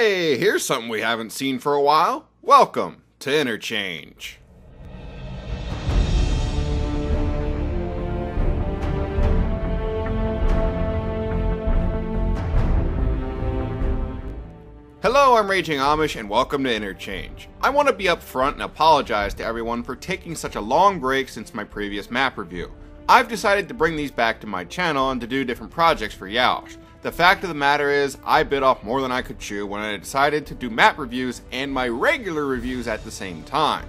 Hey, here's something we haven't seen for a while. Welcome to Interchange. Hello, I'm Raging Amish and welcome to Interchange. I want to be upfront and apologize to everyone for taking such a long break since my previous map review. I've decided to bring these back to my channel and to do different projects for Yaosh. The fact of the matter is, I bit off more than I could chew when I decided to do map reviews and my regular reviews at the same time.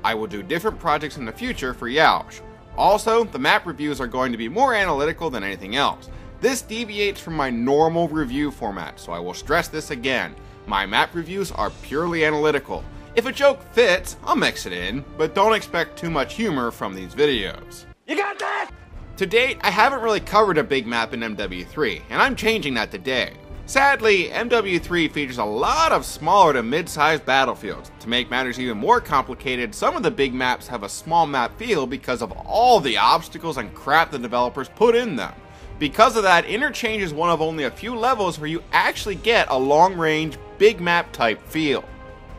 I will do different projects in the future for Yaosh. Also, the map reviews are going to be more analytical than anything else. This deviates from my normal review format, so I will stress this again. My map reviews are purely analytical. If a joke fits, I'll mix it in, but don't expect too much humor from these videos. You got that? To date, I haven't really covered a big map in MW3, and I'm changing that today. Sadly, MW3 features a lot of smaller to mid-sized battlefields. To make matters even more complicated, some of the big maps have a small map feel because of all the obstacles and crap the developers put in them. Because of that, Interchange is one of only a few levels where you actually get a long-range, big map type feel.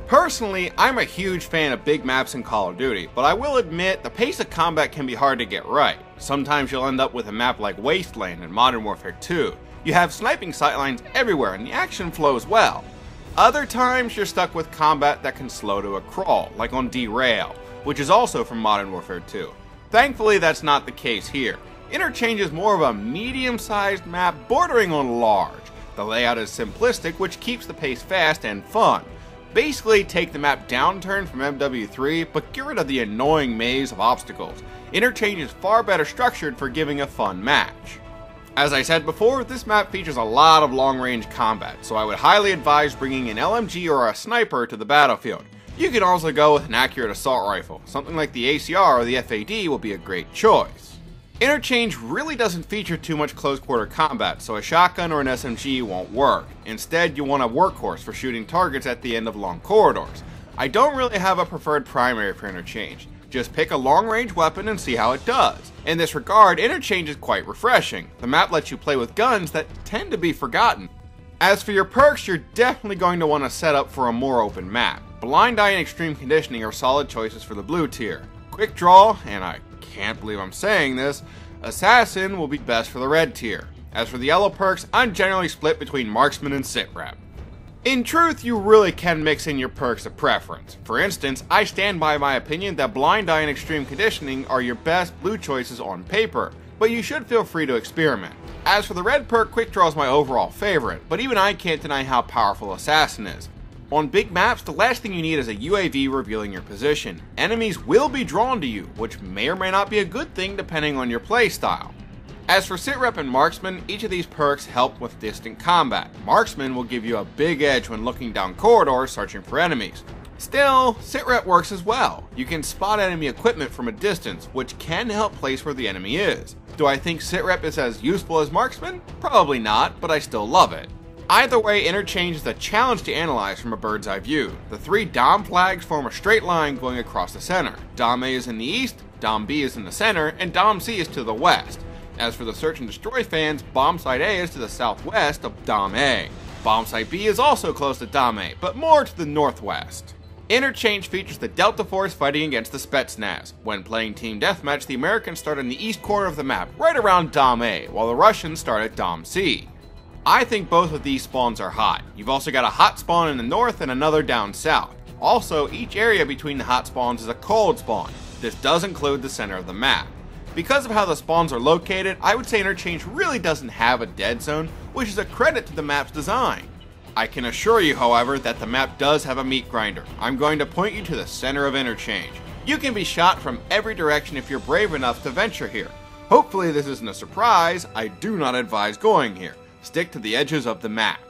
Personally, I'm a huge fan of big maps in Call of Duty, but I will admit the pace of combat can be hard to get right. Sometimes you'll end up with a map like Wasteland in Modern Warfare 2. You have sniping sightlines everywhere and the action flows well. Other times you're stuck with combat that can slow to a crawl, like on Derail, which is also from Modern Warfare 2. Thankfully that's not the case here. Interchange is more of a medium-sized map bordering on large. The layout is simplistic, which keeps the pace fast and fun. Basically, take the map downturn from MW3, but get rid of the annoying maze of obstacles. Interchange is far better structured for giving a fun match. As I said before, this map features a lot of long-range combat, so I would highly advise bringing an LMG or a sniper to the battlefield. You can also go with an accurate assault rifle. Something like the ACR or the FAD will be a great choice. Interchange really doesn't feature too much close-quarter combat, so a shotgun or an SMG won't work. Instead, you want a workhorse for shooting targets at the end of long corridors. I don't really have a preferred primary for Interchange. Just pick a long-range weapon and see how it does. In this regard, Interchange is quite refreshing. The map lets you play with guns that tend to be forgotten. As for your perks, you're definitely going to want to set up for a more open map. Blind Eye and Extreme Conditioning are solid choices for the blue tier. Quick Draw, and I can't believe I'm saying this, Assassin will be best for the red tier. As for the yellow perks, I'm generally split between Marksman and Sitrep. In truth, you really can mix in your perks of preference. For instance, I stand by my opinion that Blind Eye and Extreme Conditioning are your best blue choices on paper, but you should feel free to experiment. As for the red perk, Quick Draw is my overall favorite, but even I can't deny how powerful Assassin is. On big maps, the last thing you need is a UAV revealing your position. Enemies will be drawn to you, which may or may not be a good thing depending on your playstyle. As for Sitrep and Marksman, each of these perks help with distant combat. Marksman will give you a big edge when looking down corridors searching for enemies. Still, Sitrep works as well. You can spot enemy equipment from a distance, which can help place where the enemy is. Do I think Sitrep is as useful as Marksman? Probably not, but I still love it. Either way, Interchange is a challenge to analyze from a bird's eye view. The three Dom flags form a straight line going across the center. Dom A is in the east, Dom B is in the center, and Dom C is to the west. As for the Search and Destroy fans, Bomb Site A is to the southwest of Dom A. Bomb Site B is also close to Dom A, but more to the northwest. Interchange features the Delta Force fighting against the Spetsnaz. When playing Team Deathmatch, the Americans start in the east corner of the map, right around Dom A, while the Russians start at Dom C. I think both of these spawns are hot. You've also got a hot spawn in the north and another down south. Also, each area between the hot spawns is a cold spawn. This does include the center of the map. Because of how the spawns are located, I would say Interchange really doesn't have a dead zone, which is a credit to the map's design. I can assure you, however, that the map does have a meat grinder. I'm going to point you to the center of Interchange. You can be shot from every direction if you're brave enough to venture here. Hopefully this isn't a surprise. I do not advise going here. Stick to the edges of the map.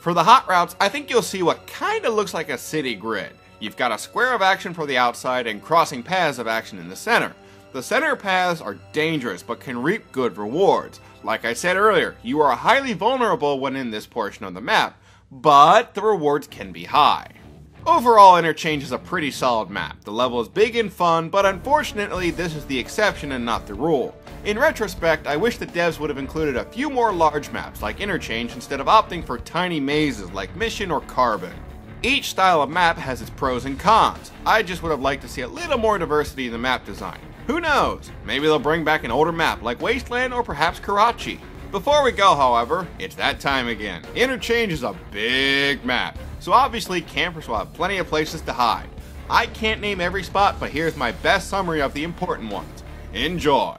For the hot routes, I think you'll see what kinda looks like a city grid. You've got a square of action for the outside and crossing paths of action in the center. The center paths are dangerous but can reap good rewards. Like I said earlier, you are highly vulnerable when in this portion of the map, but the rewards can be high. Overall, Interchange is a pretty solid map. The level is big and fun, but unfortunately this is the exception and not the rule. In retrospect, I wish the devs would have included a few more large maps like Interchange instead of opting for tiny mazes like Mission or Carbon. Each style of map has its pros and cons. I just would have liked to see a little more diversity in the map design. Who knows? Maybe they'll bring back an older map like Wasteland or perhaps Karachi. Before we go, however, it's that time again. Interchange is a big map, so obviously campers will have plenty of places to hide. I can't name every spot, but here's my best summary of the important ones. Enjoy!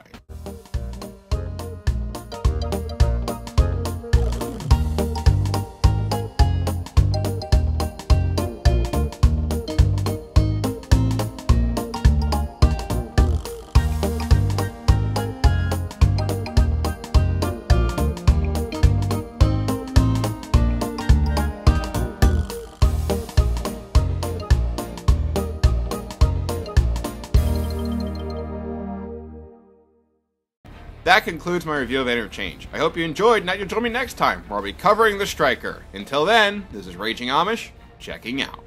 That concludes my review of Interchange. I hope you enjoyed, and that you'll join me next time, where I'll be covering the Striker. Until then, this is Raging Amish, checking out.